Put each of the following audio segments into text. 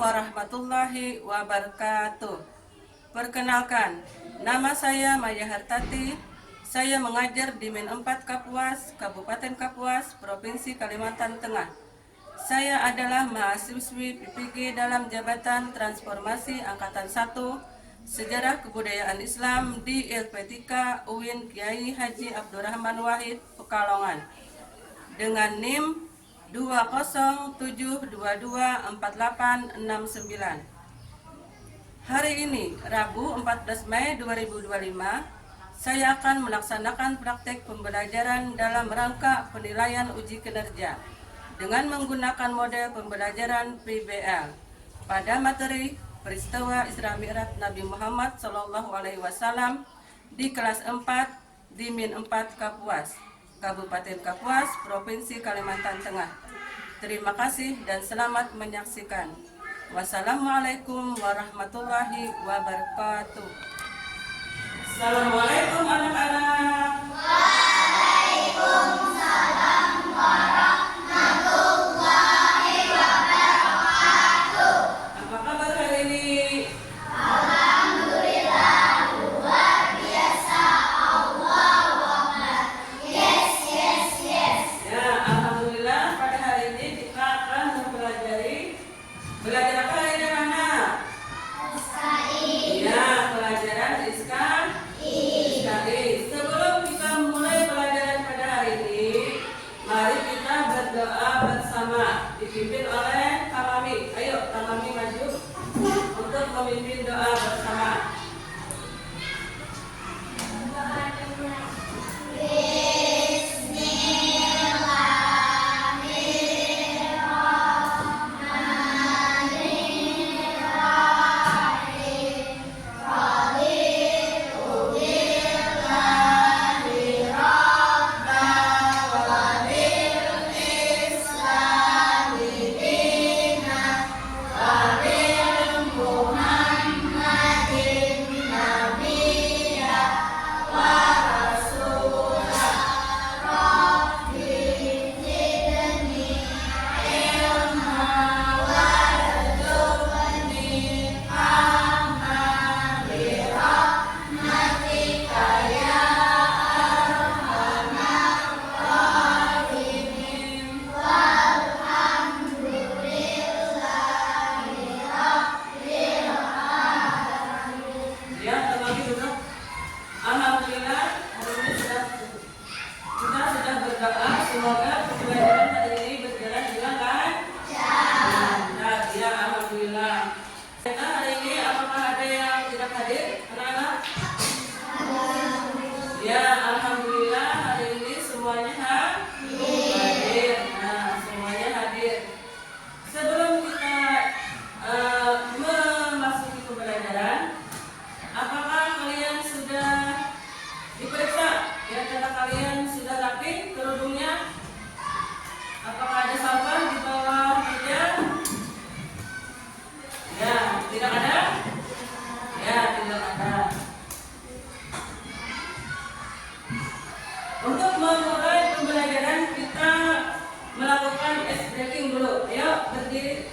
warahmatullahi wabarakatuh. Perkenalkan, nama saya Maya Hartati. Saya mengajar di Min 4 Kapuas, Kabupaten Kapuas, Provinsi Kalimantan Tengah. Saya adalah mahasiswi PPG dalam Jabatan Transformasi Angkatan 1 Sejarah Kebudayaan Islam di LP3 UIN Kiai Haji Abdurrahman Wahid, Pekalongan, dengan NIM 207224869. Hari ini, Rabu 14 Mei 2025, saya akan melaksanakan praktek pembelajaran dalam rangka penilaian uji kinerja dengan menggunakan model pembelajaran PBL pada materi peristiwa Isra Mi'raj Nabi Muhammad SAW di kelas 4 di Min 4 Kapuas, Kabupaten Kapuas, Provinsi Kalimantan Tengah. Terima kasih dan selamat menyaksikan. Wassalamualaikum warahmatullahi wabarakatuh. Assalamualaikum anak-anak. Waalaikumsalam warahmatullahi wabarakatuh. Apa kabar hari ini? Alhamdulillah, luar biasa. Allahu Akbar. Yes, yes, yes. Ya, alhamdulillah pada hari ini kita akan mempelajari belajar apa hari ini anak? Israel. Ya, pelajaran Israel. Sebelum kita mulai pelajaran pada hari ini, mari kita berdoa bersama dipimpin oleh Tamami. Ayo Tamami maju untuk memimpin doa bersama.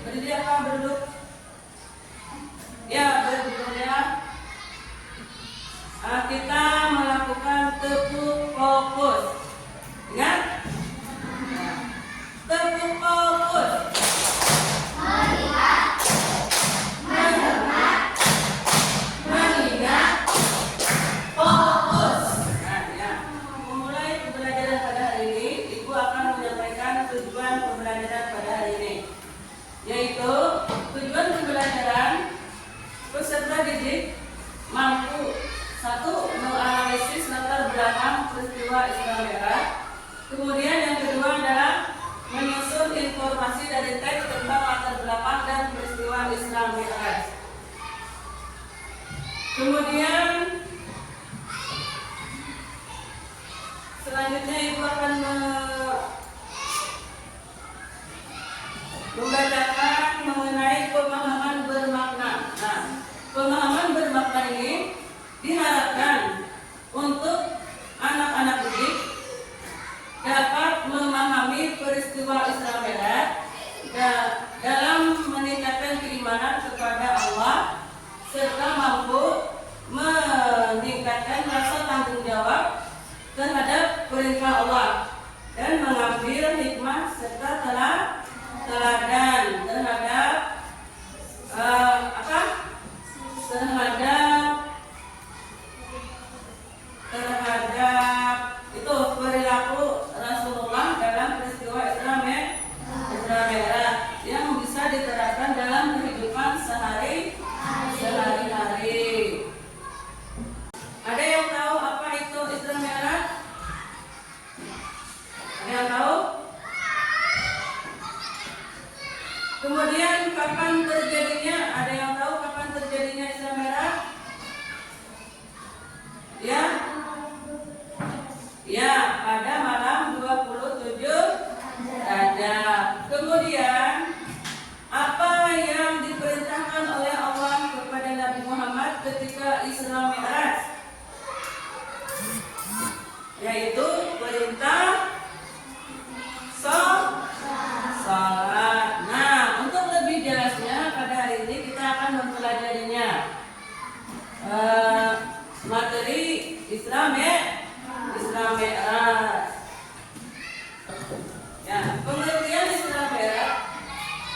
Berdiri apa berduduk? Ya, berduduk ya. Kita melakukan tepuk fokus. Ingat? Tepuk fokus. Melihat, mendengar, mengingat, Fokus. Nah, ya. Memulai pembelajaran pada hari ini, Ibu akan menyampaikan tujuan pembelajaran pada hari ini, yaitu tujuan pembelajaran peserta didik mampu: 1. Menganalisis latar belakang peristiwa Isra Mi'raj. Kemudian yang kedua adalah menyusun informasi dari teks tentang latar belakang dan peristiwa Isra Mi'raj. Kemudian selanjutnya Ibu akan membacakan mengenai pemahaman bermakna. Nah, pemahaman bermakna ini diharapkan untuk anak-anak didik dapat memahami peristiwa Isra Mi'raj dalam meningkatkan keimanan teladan terhadap apa? Terhadap itu perilaku Rasulullah dalam peristiwa Isra Mi'raj yang bisa diterapkan dalam kehidupan sehari-hari. Ada yang tahu apa itu Isra Mi'raj? Ada yang tahu? Kemudian kapan terjadinya? Ada yang tahu kapan terjadinya Isra Mi'raj? Ya, pada malam 27 Rajab. Kemudian apa yang diperintahkan oleh Allah kepada Nabi Muhammad ketika Isra Mi'raj? Yaitu perintah salat. Nah, untuk lebih jelasnya pada hari ini kita akan mempelajarinya materi Isra Mi'raj. Ya, pengertian Isra Mi'raj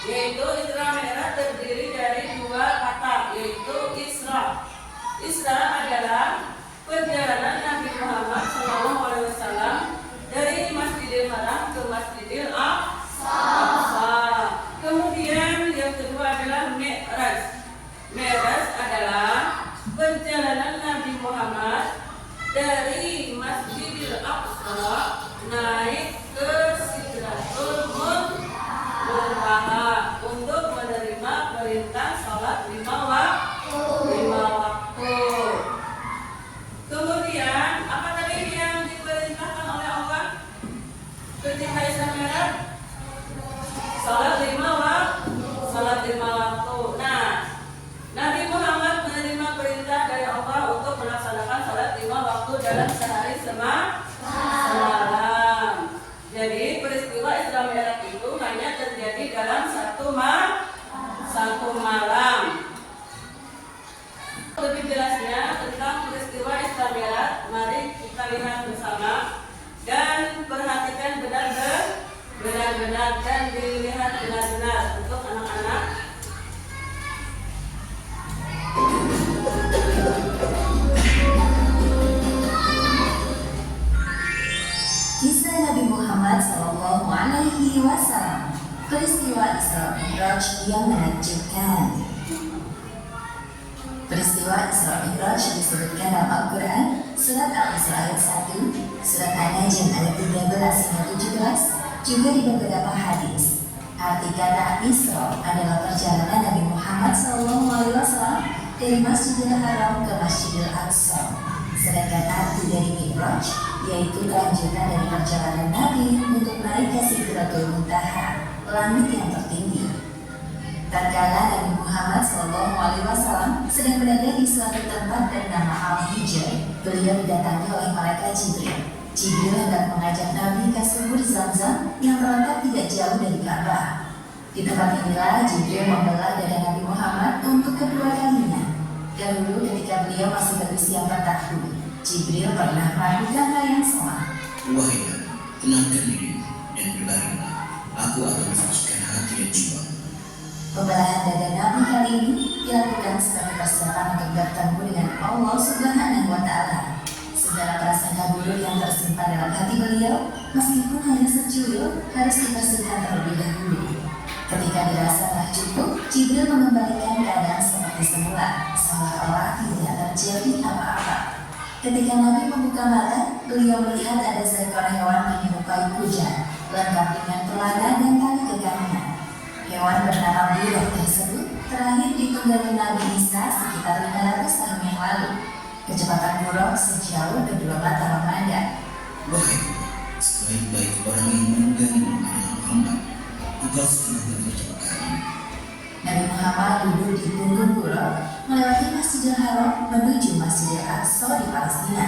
yaitu Isra Mi'raj terdiri dari dua kata, yaitu Isra. Isra adalah perjalanan Nabi Muhammad SAW dari Masjidil Haram ke Masjidil Aqsa. Kemudian yang kedua adalah Mi'raj. Mi'raj adalah perjalanan Nabi Muhammad dari Masjidil Aqsa naik ke Sidratul Muntaha untuk menerima perintah salat 5 waktu. Kemudian apa tadi yang diperintahkan oleh Allah ketika Isra Mi'raj? Salat 5 waktu. Nah, Nabi Muhammad menerima perintah dari Allah untuk melaksanakan salat 5 waktu dalam sehari semalam. Jadi peristiwa Isra Mi'raj itu hanya terjadi dalam satu malam. Lebih jelasnya tentang peristiwa Isra Mi'raj, mari kita lihat bersama dan perhatikan benar-benar dan dilihat benar-benar untuk anak-anak. Kisah Nabi Muhammad SAW, peristiwa Isra Mi'raj yang menakjubkan. Peristiwa Isra Mi'raj disebutkan dalam Al-Quran, surat Al-Isra ayat 1, surat An-Najm ayat 13 hingga 17, juga di beberapa hadis. Arti kata Isra adalah perjalanan Nabi Muhammad SAW dari Masjidil Haram ke Masjidil Aqsa. Sedangkan arti dari Mi'raj yaitu kelanjutan dari perjalanan Nabi untuk naik ke Sidratul Muntaha, langit yang tertinggi. Tatkala Nabi Muhammad SAW sedang berada di suatu tempat bernama Al-Hijr, beliau didatangi oleh malaikat Jibril. Jibril hendak mengajak Nabi ke sumur Zam-Zam yang terletak tidak jauh dari Ka'bah. Di tempat inilah Jibril membelah dada Nabi Muhammad untuk kedua kalinya. Dahulu ketika beliau masih berusia 4 tahun, Jibril pernah melakukan hal yang sama. Wahai Nabi, tenangkan dirimu dan berbaringlah. Aku akan mensucikan hati dan jiwa. Pembelahan dada Nabi kali ini dilakukan sebagai persiapan untuk bertemu dengan Allah Subhanahu wa Ta'ala. Segala prasangka buruk yang tersimpan dalam hati beliau, meskipun hanya secuyur, harus dibersihkan terlebih dahulu. Ketika dirasa telah cukup, Jibril mengembalikan keadaan seperti semula, seolah-olah tidak terjadi apa-apa. Ketika Nabi membuka mata, beliau melihat ada seekor hewan menyerupai kuda, lengkap dengan pelana dan tali kekangnya. Hewan bernama buruk tersebut terakhir ditunggangi Nabi Isa sekitar 500 tahun yang lalu. Kecepatan buruk sejauh kedua mata memandang. Wahai Tuhan, sebaik-baik orang yang menunggangimu adalah Muhammad. Engkau sepenuhnya kecelakaan. Nabi Muhammad duduk di punggung buruk, melewati Masjidil Haram menuju Masjidil Aqsa di Palestina.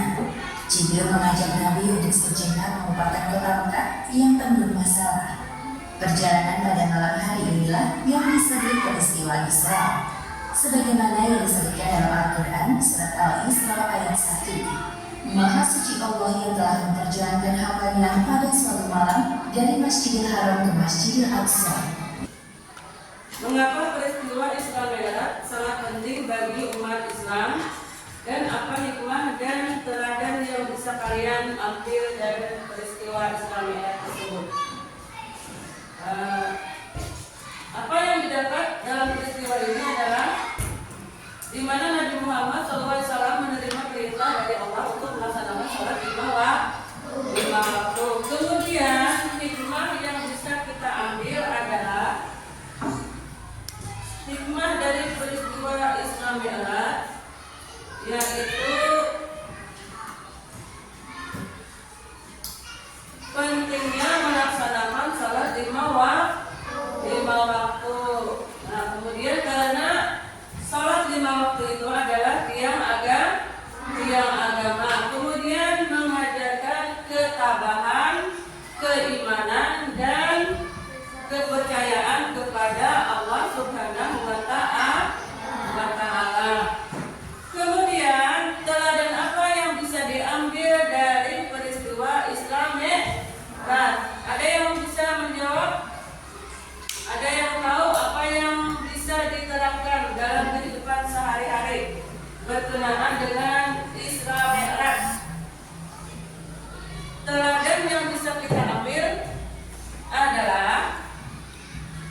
Jibril mengajak Nabi untuk sejenak melupakan kota Mekah yang penuh masalah. Perjalanan pada malam hari inilah yang disebut peristiwa Isra. Sebagaimana yang disebutkan dalam Al-Quran surat Al-Isra ayat 1. Maha suci Allah yang telah memperjalankan hambanya pada suatu malam dari Masjidil Haram ke Masjidil Aqsa, Mengapa peristiwa Isra Mi'raj sangat penting bagi umat Islam dan apa hikmah dan teladan yang bisa kalian ambil dari peristiwa Isra Mi'raj tersebut? Apa yang didapat dalam peristiwa ini adalah di mana Nabi Muhammad SAW menerima perintah dari Allah untuk melaksanakan sholat lima waktu. Kemudian hikmah yang bisa kita ambil adalah hikmah dari peristiwa Isra Mi'raj, yaitu pentingnya melaksanakan sholat lima waktu. Nah, kemudian karena sholat lima waktu itu adalah tiang agama, kemudian mengajarkan ketabahan, keimanan, dan kepercayaan kepada Allah Subhanahu wa Ta'ala. Kemudian teladan apa yang bisa diambil dari peristiwa Isra Mi'raj? Ada yang bisa menjawab? Ada yang tahu apa yang bisa diterapkan dalam kehidupan sehari-hari berkenaan dengan Isra Mi'raj? Teladan yang bisa kita ambil adalah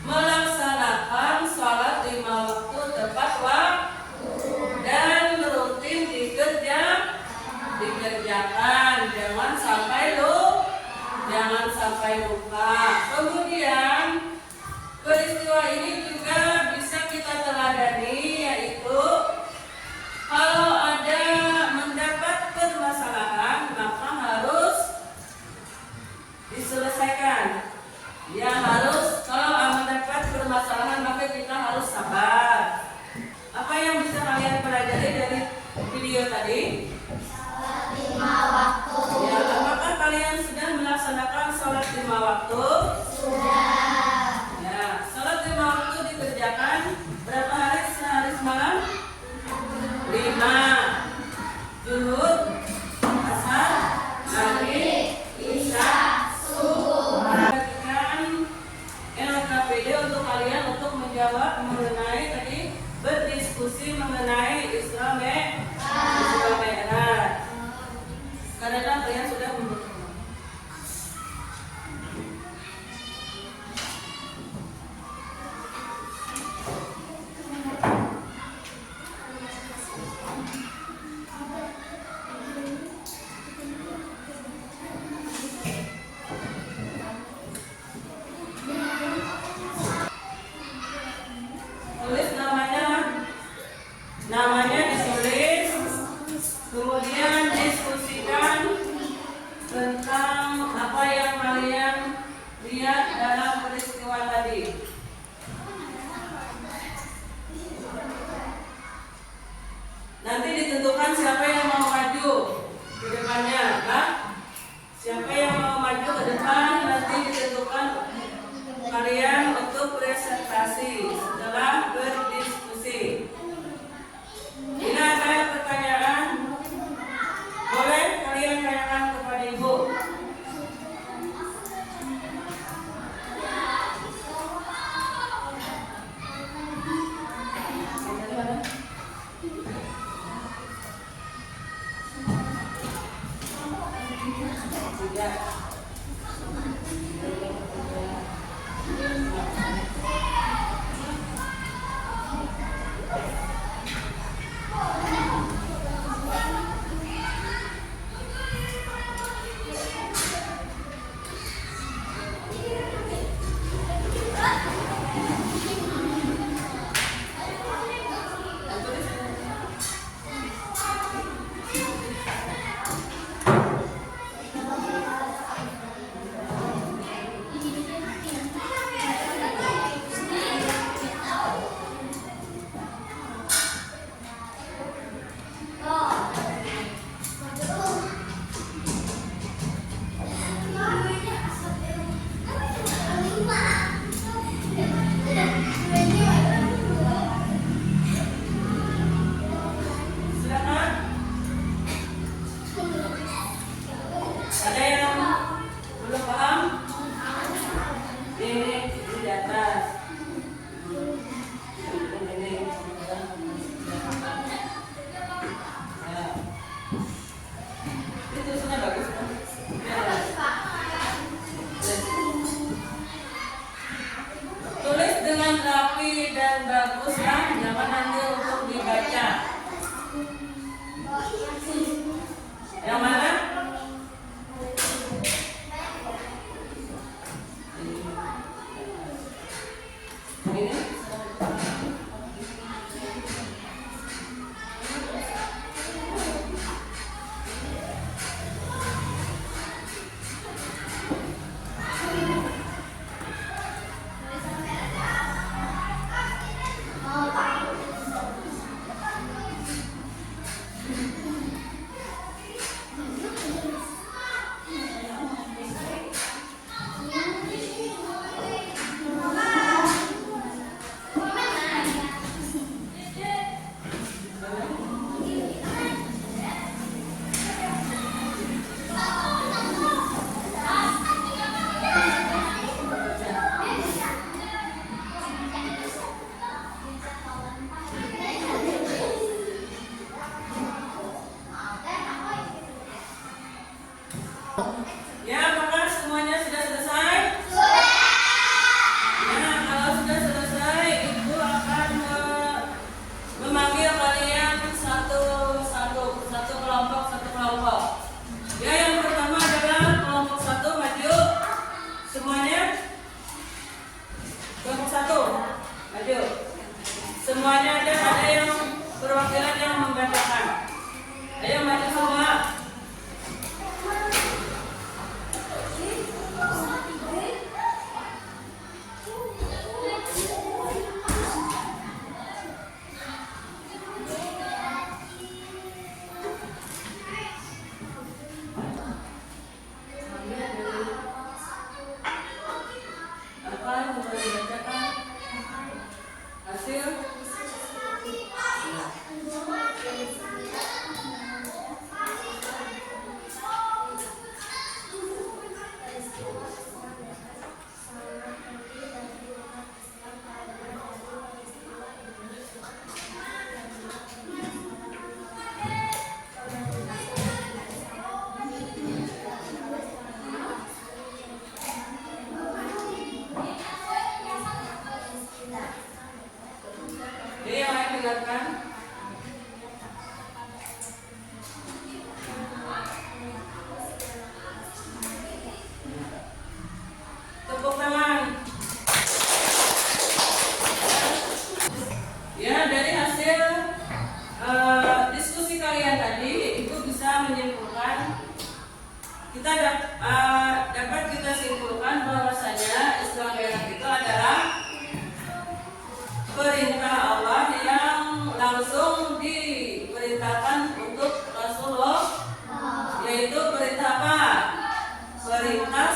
melaksanakan sholat lima waktu tepat waktu dan rutin dikerjakan, jangan sampai lupa. Kemudian peristiwa ini juga bisa kita teladani, yaitu kalau ada mendapat permasalahan maka harus diselesaikan. Ya harus, kalau mendapat permasalahan maka kita harus sabar. Apa yang bisa kalian pelajari dari video tadi? Lima waktu. Ya, apakah kalian sudah melaksanakan sholat lima waktu? Sudah. Ya, sholat lima waktu dikerjakan berapa hari sehari semalam? 5. Zuhur, asar, maghrib, isya, subuh. Bagikan LKPD untuk kalian untuk menjawab mengenai tadi, berdiskusi mengenai Isra Mi'raj. Karena kalian sudah membutuhkan. Tulis namanya ditulis, kemudian diskusikan tentang apa yang kalian lihat dalam peristiwa tadi. Nanti ditentukan siapa yang mau maju ke depannya, Pak. Siapa yang mau maju ke depan nanti ditentukan kalian untuk presentasi setelah berdiskusi. Bila ada pertanyaan, boleh kalian tanyakan kepada Ibu. Tidak. halaman nanti untuk dibaca. Yang mana? Ini. Ya, apakah semuanya sudah selesai? Ya, kalau sudah selesai, Ibu akan memanggil kalian satu kelompok. Ya, yang pertama adalah kelompok 1, maju. Semuanya. Kelompok 1, maju. Semuanya ada yang perwakilan yang membacakan. Ayo maju semua. Apa yang boleh dibacakan? Hasil? Jadi yang lain dengarkan. Tepuk tangan. Ya, dari hasil diskusi kalian tadi, Ibu bisa menyimpulkan dapat kita simpulkan bahwasanya Islam merah itu adalah perintah Allah yang langsung diperintahkan untuk Rasulullah, yaitu perintah apa? Perintah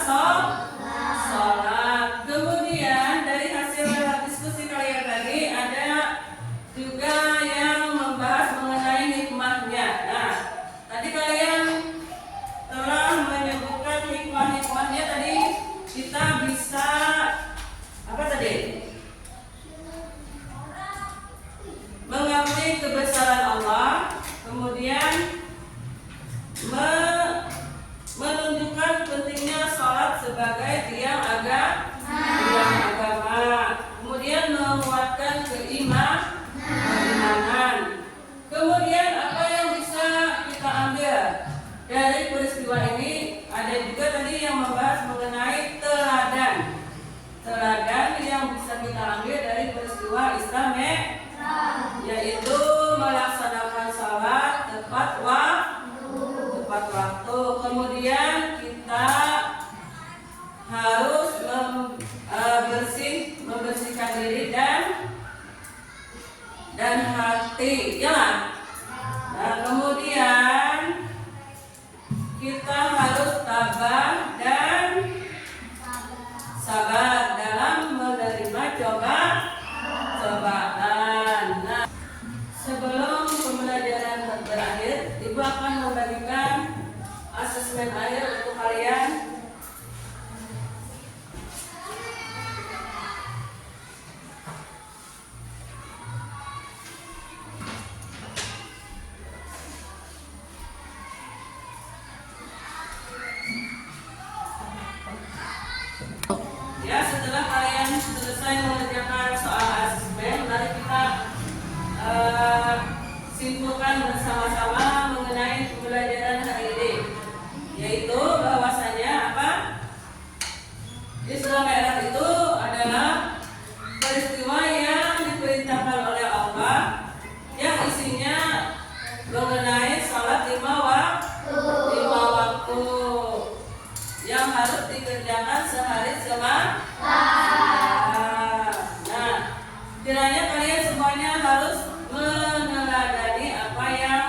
sholat. Kemudian dari hasil diskusi kalian tadi ada juga yang membahas mengenai hikmahnya. Nah, tadi kalian telah menyebutkan hikmah-hikmahnya tadi. Kita bisa apa tadi? Mengakui kebesaran Allah, kemudian menunjukkan pentingnya sholat sebagai tiang agama, kemudian menguatkan keimanan. Kemudian apa yang bisa kita ambil dari peristiwa ini? Ada juga tadi yang membahas mengenai teladan yang bisa kita ambil dari peristiwa Islam, yaitu melaksanakan sholat tepat waktu. Kemudian kita harus membersihkan diri dan hati, ya. Nah, kemudian kita harus tabah dan sabar dalam menerima cobaan. Nah, sebelum pembelajaran berakhir, Ibu akan membagikan asesmen akhir untuk kalian. Ya, setelah kalian selesai mengerjakan soal asesmen, mari kita simpulkan bersama-sama mengenai pembelajaran hari ini, yaitu bahwasanya apa? Isra Mi'raj itu adalah peristiwa yang diperintahkan oleh Allah yang isinya mengenai salat lima waktu yang harus dikerjakan sehari semalam. Nah, kiranya kalian semuanya harus meneladani apa yang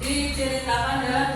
diceritakan dalam